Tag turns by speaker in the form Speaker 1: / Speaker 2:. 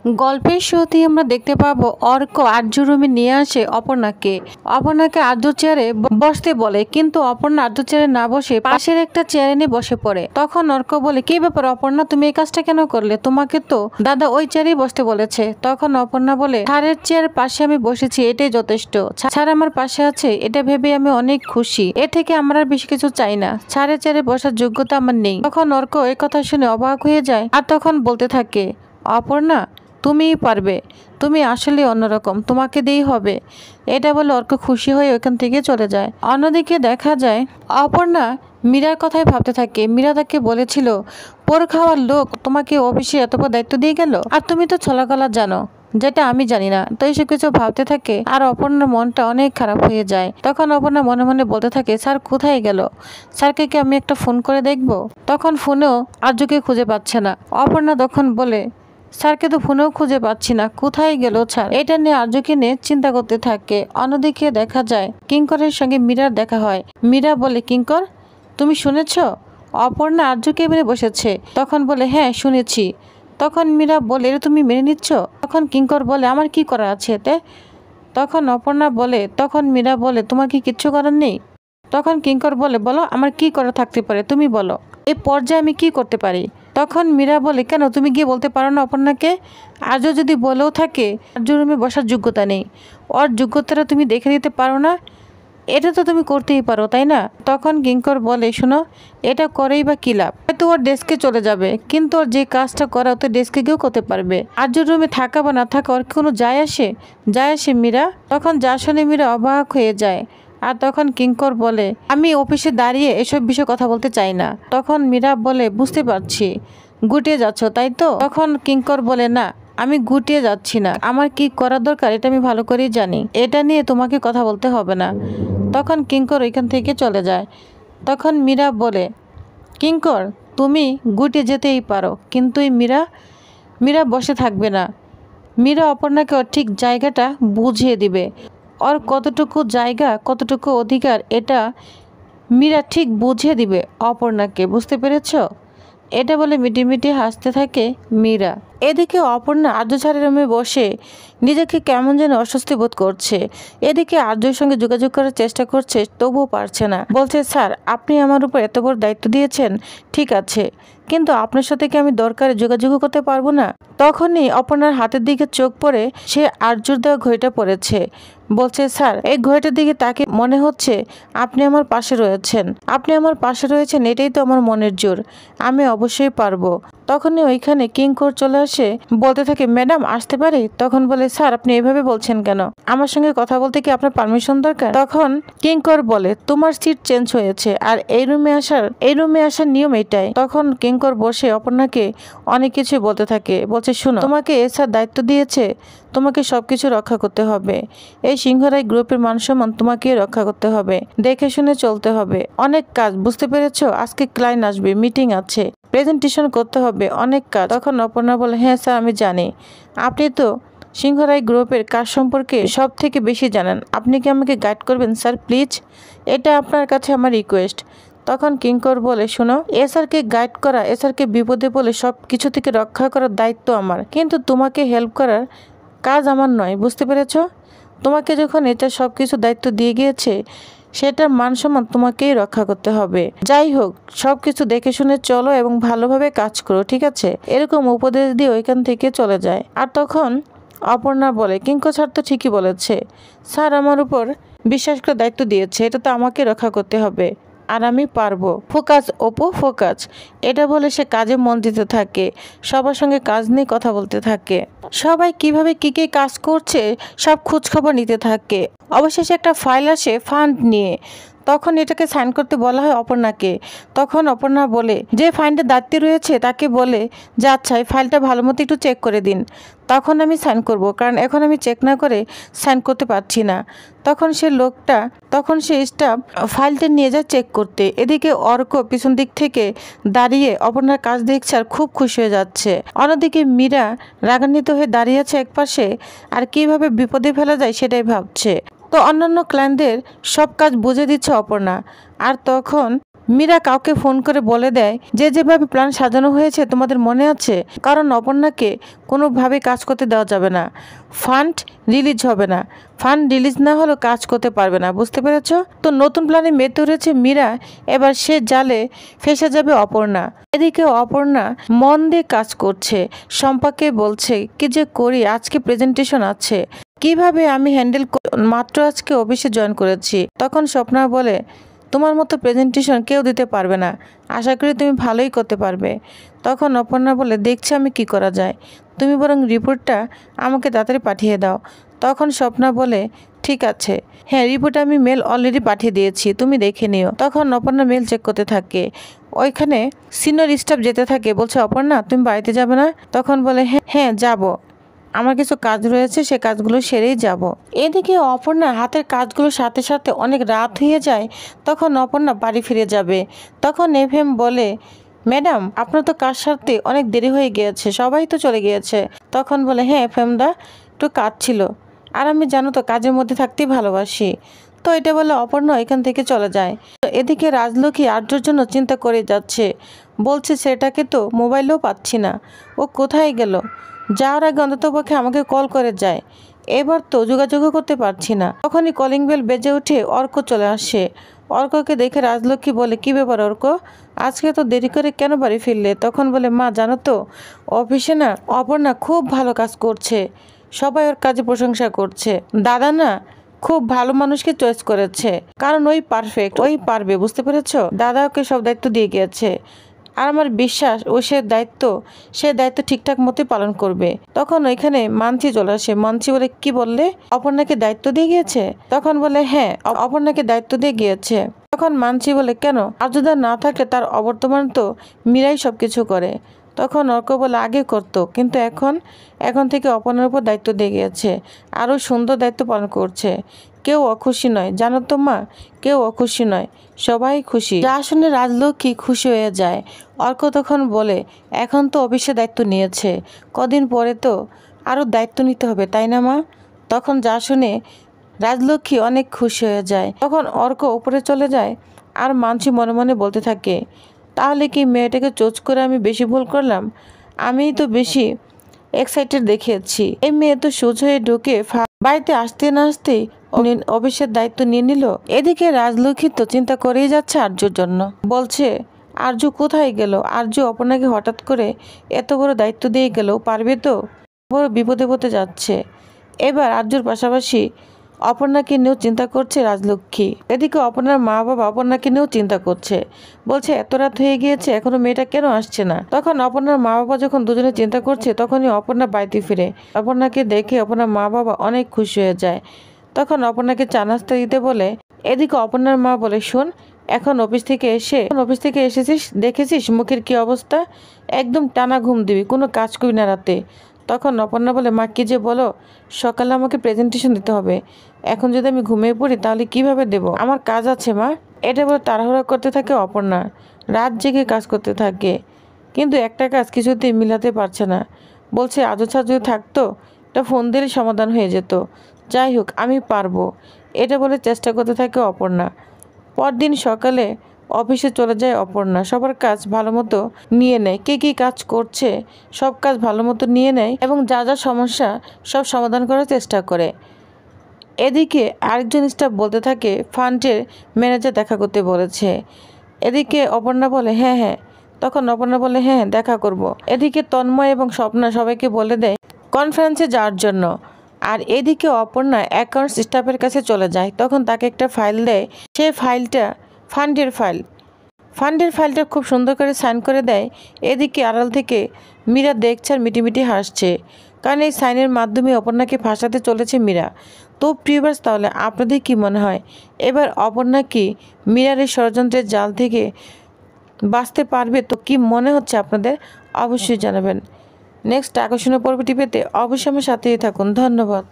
Speaker 1: গল্পের শুরুতেই আমরা দেখতে পাবো অর্ক আর্য রুমে নিয়ে আসে অপর্ণাকে। অপর্ণাকে আর্য চেয়ারে বসতে বলে, কিন্তু অপর্ণা আর্য চেয়ারে না বসে পাশের একটা চেয়ারে নিয়ে বসে পড়ে। তখন অর্ক বলে, কি ব্যাপার অপর্ণা, তুমি এই কাজটা কেন করলে? তোমাকে তো দাদা ওই চেয়ারেই বসতে বলেছে। তখন অপর্ণা বলে, স্যারের চেয়ার পাশে আমি বসেছি, এটাই যথেষ্ট। স্যার আমার পাশে আছে, এটা ভেবে আমি অনেক খুশি। এ থেকে আমরা আর বেশি কিছু চাই না। স্যারের চেয়ারে বসার যোগ্যতা আমার নেই। তখন অর্ক এই কথা শুনে অবাক হয়ে যায় আর তখন বলতে থাকে, অপর্ণা তুমিই পারবে, তুমি আসলে অন্যরকম, তোমাকে দিয়েই হবে। এটা বলে অর্ক খুশি হয়ে ওইখান থেকে চলে যায়। অন্যদিকে দেখা যায় অপর্ণা মীরার কথাই ভাবতে থাকে। মীরা তাকে বলেছিল, পোর খাওয়ার লোক তোমাকে অফিসে এত বড় দায়িত্ব দিয়ে গেল, আর তুমি তো ছলাকলা জানো যেটা আমি জানি না। তো এইসব কিছু ভাবতে থাকে আর অপর্ণার মনটা অনেক খারাপ হয়ে যায়। তখন অপর্ণা মনে মনে বলতে থাকে, স্যার কোথায় গেল? স্যারকে কি আমি একটা ফোন করে দেখব? তখন ফোনেও আর্যকে খুঁজে পাচ্ছে না। অপর্ণা তখন বলে, স্যারকে তো ফোনেও খুঁজে পাচ্ছি না, কোথায় গেল স্যার? এটা নিয়ে আর্যকে নিয়ে চিন্তা করতে থাকে। অন্যদিকে দেখা যায় কিঙ্করের সঙ্গে মীরার দেখা হয়। মীরা বলে, কিঙ্কর তুমি শুনেছ অপর্ণা আর্য কেবিনে বসেছে? তখন বলে, হ্যাঁ শুনেছি। তখন মীরা বলে, এটা তুমি মেনে নিচ্ছ? তখন কিঙ্কর বলে, আমার কি করা আছে এতে? তখন অপর্ণা বলে, তখন মীরা বলে, তোমার কি কিচ্ছু করার নেই? তখন কিঙ্কর বলে, বলো আমার কি করা থাকতে পারে, তুমি বলো, এই পর্যায়ে আমি কি করতে পারি? তখন মীরা বলে, কেন তুমি গিয়ে বলতে পারো না অপর্ণাকে? আর্য যদি বলেও থাকে আর্য রুমে বসার যোগ্যতা নেই, ওর যোগ্যতাটা তুমি দেখে দিতে পারো না? এটা তো তুমি করতেই পারো, তাই না? তখন কিঙ্কর বলে, শোনো, এটা করেই বা কি লাভ? হয়তো ওর ডেস্কে চলে যাবে, কিন্তু ওর যে কাজটা করা তো ডেস্কে কেউ করতে পারবে। আর্য রুমে থাকা বা না থাকা ওর কোনো যায় আসে? যায় আসে মীরা। তখন যা শুনে মীরা অবাক হয়ে যায়। আর তখন কিঙ্কর বলে, আমি অফিসে দাঁড়িয়ে এসব বিষয়ে কথা বলতে চাই না। তখন মীরা বলে, বুঝতে পারছি গুটিয়ে যাচ্ছ তাই তো? তখন কিঙ্কর বলে, না আমি গুটিয়ে যাচ্ছি না, আমার কি করা দরকার এটা আমি ভালো করেই জানি, এটা নিয়ে তোমাকে কথা বলতে হবে না। তখন কিঙ্কর ওইখান থেকে চলে যায়। তখন মীরা বলে, কিঙ্কর তুমি গুটিয়ে যেতেই পারো, কিন্তু এই মীরা বসে থাকবে না। মীরা অপর্ণাকে ওর ঠিক জায়গাটা বুঝিয়ে দিবে। ওর কতটুকু জায়গা কতটুকু অধিকার এটা মীরা ঠিক বুঝিয়ে দিবে অপর্ণাকে, বুঝতে পেরেছ? এটা বলে মিটিমিটি হাসতে থাকে মীরা। এদিকে অপর্ণা আর্য স্যারের রুমে বসে নিজেকে কেমন যেন অস্বস্তি বোধ করছে। এদিকে আর্যর সঙ্গে যোগাযোগ করার চেষ্টা করছে, তবুও পারছে না। বলছে, স্যার আপনি আমার উপর এত বড় দায়িত্ব দিয়েছেন, ঠিক আছে, কিন্তু আপনার সাথে কি আমি দরকারে যোগাযোগও করতে পারবো না? তখনই অপর্ণার হাতের দিকে চোখ পড়ে, সে আর্যর দেওয়া ঘড়িটা পড়েছে। বলছে, স্যার এই ঘড়িটার দিকে তাকে মনে হচ্ছে আপনি আমার পাশে রয়েছেন, আপনি আমার পাশে রয়েছেন, এটাই তো আমার মনের জোর, আমি অবশ্যই পারবো। তখনই ওইখানে কিঙ্কর চলে আসে, বলতে থাকে, ম্যাডাম আসতে পারি? তখন বলে, স্যার আপনি এভাবে বলছেন কেন? আমার সঙ্গে কথা বলতে কি আপনার পারমিশন দরকার? তখন কিঙ্কর বলে, তোমার সিট চেঞ্জ হয়েছে আর এই রুমে আসার নিয়ম এটাই। তখন কিঙ্কর বসে অপর্ণাকে অনেক কিছু বলতে থাকে। বলছে, শুনো, তোমাকে স্যার দায়িত্ব দিয়েছে, তোমাকে সবকিছু রক্ষা করতে হবে। এই সিংহরাই গ্রুপের মানসম্মান তোমাকে রক্ষা করতে হবে, দেখে শুনে চলতে হবে, অনেক কাজ, বুঝতে পেরেছো? আজকে ক্লায়েন্ট আসবে, মিটিং আছে, প্রেজেন্টেশন করতে হবে, অনেক কাজ। তখন অপর্ণা বলে, হ্যাঁ স্যার আমি জানি, আপনি তো সিংহরাই গ্রুপের কাজ সম্পর্কে সব থেকে বেশি জানেন, আপনি কি আমাকে গাইড করবেন স্যার প্লিজ? এটা আপনার কাছে আমার রিকোয়েস্ট। তখন কিঙ্কর বলে, শোনো, স্যারকে গাইড করা, স্যারকে বিপদে বলে সব কিছু থেকে রক্ষা করার দায়িত্ব আমার, কিন্তু তোমাকে হেল্প করার কাজ আমার নয়, বুঝতে পেরেছো? তোমাকে যখন এটা সব কিছু দায়িত্ব দিয়ে গিয়েছে, সেটার মানসম্মান তোমাকেই রক্ষা করতে হবে। যাই হোক, সব কিছু দেখে শুনে চলো এবং ভালোভাবে কাজ করো, ঠিক আছে? এরকম উপদেশ দিয়ে ওইখান থেকে চলে যায়। আর তখন অপর্ণা বলে, কিঙ্কর স্যার তো ঠিকই বলেছে, স্যার আমার উপর বিশ্বাস করে দায়িত্ব দিয়েছে, এটা তো আমাকে রক্ষা করতে হবে, আর আমি পারবো। ফোকাস অপু ফোকাস, এটা বলে সে কাজে মন দিতে থাকে, সবার সঙ্গে কাজ নিয়ে কথা বলতে থাকে, সবাই কিভাবে কি কি কাজ করছে সব খোঁজ খবর নিতে থাকে। অবশেষে একটা ফাইল আসে ফান্ড নিয়ে, তখন এটাকে সাইন করতে বলা হয় অপর্ণাকে। তখন অপর্ণা বলে, যে ফাইলটা দায়িত্বে রয়েছে তাকে বলে যে আচ্ছা এই ফাইলটা ভালো মতো একটু চেক করে দিন, তখন আমি সাইন করব, কারণ এখন আমি চেক না করে সাইন করতে পারছি না। তখন সে স্টাফ ফাইলটা নিয়ে যায় চেক করতে। এদিকে অর্ক পিছন দিক থেকে দাঁড়িয়ে অপর্ণার কাজ দেখছে আর খুব খুশি হয়ে যাচ্ছে। অন্যদিকে মীরা রাগান্বিত হয়ে দাঁড়িয়ে আছে একপাশে, আর কিভাবে বিপদে ফেলা যায় সেটাই ভাবছে। তো অন্যান্য ক্লায়েন্টদের সব কাজ বুঝে দিচ্ছে অপর্ণা। আর তখন মীরা কাউকে ফোন করে বলে দেয় যে যেভাবে প্ল্যান সাজানো হয়েছে তোমাদের মনে আছে, কারণ অপর্ণাকে কোনোভাবে কাজ করতে দেওয়া যাবে না, ফান্ড রিলিজ হবে না, ফান্ড রিলিজ না হলেও কাজ করতে পারবে না, বুঝতে পেরেছ? তো নতুন প্ল্যানে মেতে উঠেছে মীরা, এবার সে জালে ফেসে যাবে অপর্ণা। এদিকে অপর্ণা মন দিয়ে কাজ করছে, শম্পাকে বলছে কি যে করি, আজকে প্রেজেন্টেশন আছে, কিভাবে আমি হ্যান্ডেল, মাত্র আজকে অফিসে জয়েন করেছি। তখন স্বপ্না বলে তোমার মতো প্রেজেন্টেশন কেউ দিতে পারবে না, আশা করি তুমি ভালোই করতে পারবে। তখন অপর্ণা বলে দেখছি আমি কি করা যায়, তুমি বরং রিপোর্টটা আমাকে তাড়াতাড়ি পাঠিয়ে দাও। তখন স্বপ্না বলে ঠিক আছে, হ্যাঁ রিপোর্ট আমি মেল অলরেডি পাঠিয়ে দিয়েছি, তুমি দেখে নিও। তখন অপর্ণা মেল চেক করতে থাকে, ওইখানে সিনিয়র স্টাফ যেতে থাকে, বলছে অপর্ণা তুমি বাড়িতে যাবে না? তখন বলে হ্যাঁ যাব, আমার কিছু কাজ রয়েছে, সে কাজগুলো সেরেই যাব। এদিকে অপর্ণা হাতের কাজগুলোর সাথে সাথে অনেক রাত হয়ে যায়, তখন অপর্ণা বাড়ি ফিরে যাবে। তখন এফএম বলে ম্যাডাম আপনার তো কাজ সারতে অনেক দেরি হয়ে গিয়েছে, সবাই তো চলে গিয়েছে। তখন বলে হ্যাঁ এফএম দা, একটু কাজ ছিল, আর আমি জানো তো কাজের মধ্যে থাকতেই ভালোবাসি। তো এটা বলে অপর্ণা এখান থেকে চলে যায়। তো এদিকে রাজলক্ষ্মী আর্যর জন্য চিন্তা করে যাচ্ছে, বলছে সেটাকে তো মোবাইলেও পাচ্ছি না, ও কোথায় গেল, যাওয়ার আগে অন্ততপক্ষে আমাকে কল করে যায়, এবার তো যোগাযোগও করতে পারছি না। তখনই কলিং বেল বেজে উঠে অর্ক চলে আসে। অর্ককে দেখে রাজলক্ষ্মী বলে কি ব্যাপার অর্ক, আজকে তো দেরি করে কেন বাড়ি ফিরলে? তখন বলে মা জানো তো অফিসে না অপর্ণা খুব ভালো কাজ করছে, সবাই ওর কাজে প্রশংসা করছে, দাদা না খুব ভালো মানুষকে চয়েস করেছে, কারণ ওই পারফেক্ট, ওই পারবে, বুঝতে পেরেছো? দাদা ওকে সব দায়িত্ব দিয়ে গিয়েছে, আর আমার বিশ্বাস ও সে দায়িত্ব ঠিকঠাক মতো পালন করবে। তখন ওইখানে মানসি চলে আসে। মানসি বলে কি বললে, অপর্ণাকে দায়িত্ব দিয়ে গিয়েছে? তখন বলে হ্যাঁ অপর্ণাকে দায়িত্ব দিয়ে গিয়েছে। তখন মানসি বলে কেন, আর্যদা না থাকলে তার অবর্তমান তো মীরাই সবকিছু করে। তখন অর্ক বলে আগে করতো, কিন্তু এখন থেকে অপর্ণার উপর দায়িত্ব দিয়ে গিয়েছে, আরও সুন্দর দায়িত্ব পালন করছে। কেউ অখুশি নয়, জানো তো মা, কেউ অখুশি নয়, সবাই খুশি। যা শুনে রাজলক্ষ্মী খুশি হয়ে যায়। অর্ক তখন বলে এখন তো অফিসে দায়িত্ব নিয়েছে, কদিন পরে তো আরও দায়িত্ব নিতে হবে, তাই না মা? তখন যা শুনে রাজলক্ষ্মী অনেক খুশি হয়ে যায়। তখন অর্ক উপরে চলে যায়, আর মানসি মনে মনে বলতে থাকে তাহলে কি মেয়েটাকে চোজ করে আমি বেশি ভুল করলাম, আমিই তো বেশি এক্সাইটেড দেখিয়েছি। এই মেয়ে তো সোজ হয়ে ঢুকে বাড়িতে আসতে না আসতেই অফিসের দায়িত্ব নিয়ে নিল। এদিকে রাজলক্ষ্মী তো চিন্তা করেই যাচ্ছে আর্যর জন্য, বলছে আর্য কোথায় গেল, আর্য অপর্ণাকে হঠাৎ করে এত বড় দায়িত্ব দিয়ে গেল, পারবে তো? বড় বিপদে পড়তে যাচ্ছে। এবার আর্যর পাশাপাশি অপর্ণাকে নিয়েও চিন্তা করছে রাজলক্ষ্মী। এদিকে অপর্ণার মা বাবা অপর্ণাকে নিয়েও চিন্তা করছে, বলছে এত রাত হয়ে গিয়েছে এখনো মেয়েটা কেন আসছে না। তখন অপর্ণার মা বাবা যখন দুজনে চিন্তা করছে, তখনই অপর্ণা বাড়িতে ফিরে। অপর্ণাকে দেখে অপর্ণার মা বাবা অনেক খুশি হয়ে যায়। তখন অপর্ণাকে চা নাস্তা দিতে বলে। এদিকে অপর্ণার মা বলে শোন, এখন অফিস থেকে এসেছিস, দেখেছিস মুখের কি অবস্থা, একদম টানা ঘুম দিবি, কোনো কাজ করবি না রাতে। তখন অপর্ণা বলে মা কি যে বলো, সকালে আমাকে প্রেজেন্টেশন দিতে হবে, এখন যদি আমি ঘুমিয়ে পড়ি তাহলে কিভাবে দেব, আমার কাজ আছে মা। এটা বলে তাড়াহুড়া করতে থাকে অপর্ণা, রাত জেগে কাজ করতে থাকে, কিন্তু একটা কাজ কিছুতেই মিলাতে পারছে না। বলছে আজও ছাড় যদি থাকতো এটা ফোন দিলে সমাধান হয়ে যেত, যাই হোক আমি পারবো, এটা বলে চেষ্টা করতে থাকে অপর্ণা। পরদিন সকালে অফিসে চলে যায় অপর্ণা, সবার কাজ ভালো মতো নিয়ে নেয়, কে কী কাজ করছে সব কাজ ভালো মতো নিয়ে নেয় এবং যা যা সমস্যা সব সমাধান করার চেষ্টা করে। এদিকে আরেকজন স্টাফ বলতে থাকে ফান্ডের ম্যানেজার দেখা করতে বলেছে। এদিকে অপর্ণা বলে হ্যাঁ, তখন অপর্ণা বলে হ্যাঁ দেখা করব। এদিকে তন্ময় এবং স্বপ্না সবাইকে বলে দেয় কনফারেন্সে যাওয়ার জন্য। আর এদিকে অপর্ণা অ্যাকাউন্টস স্টাফের কাছে চলে যায়, তখন তাকে একটা ফাইল দেয়, সেই ফাইলটা ফান্ডের ফাইলটা খুব সুন্দর করে সাইন করে দেয়। এদিকে আড়াল থেকে মীরা দেখছে আর মিটিমিটি হাসছে, কারণ এই সাইনের মাধ্যমে অপর্ণাকে ফাঁসাতে চলেছে মীরা। তো প্রিয়ভার্স, তাহলে আপনাদের কি মনে হয় এবার অপর্ণা কি মীরার এই ষড়যন্ত্রের জাল থেকে বাঁচতে পারবে? তো কি মনে হচ্ছে আপনাদের অবশ্যই জানাবেন। নেক্সট আকর্ষণীয় পর্বটি পেতে অবশ্যই আমার সাথেই থাকুন। ধন্যবাদ।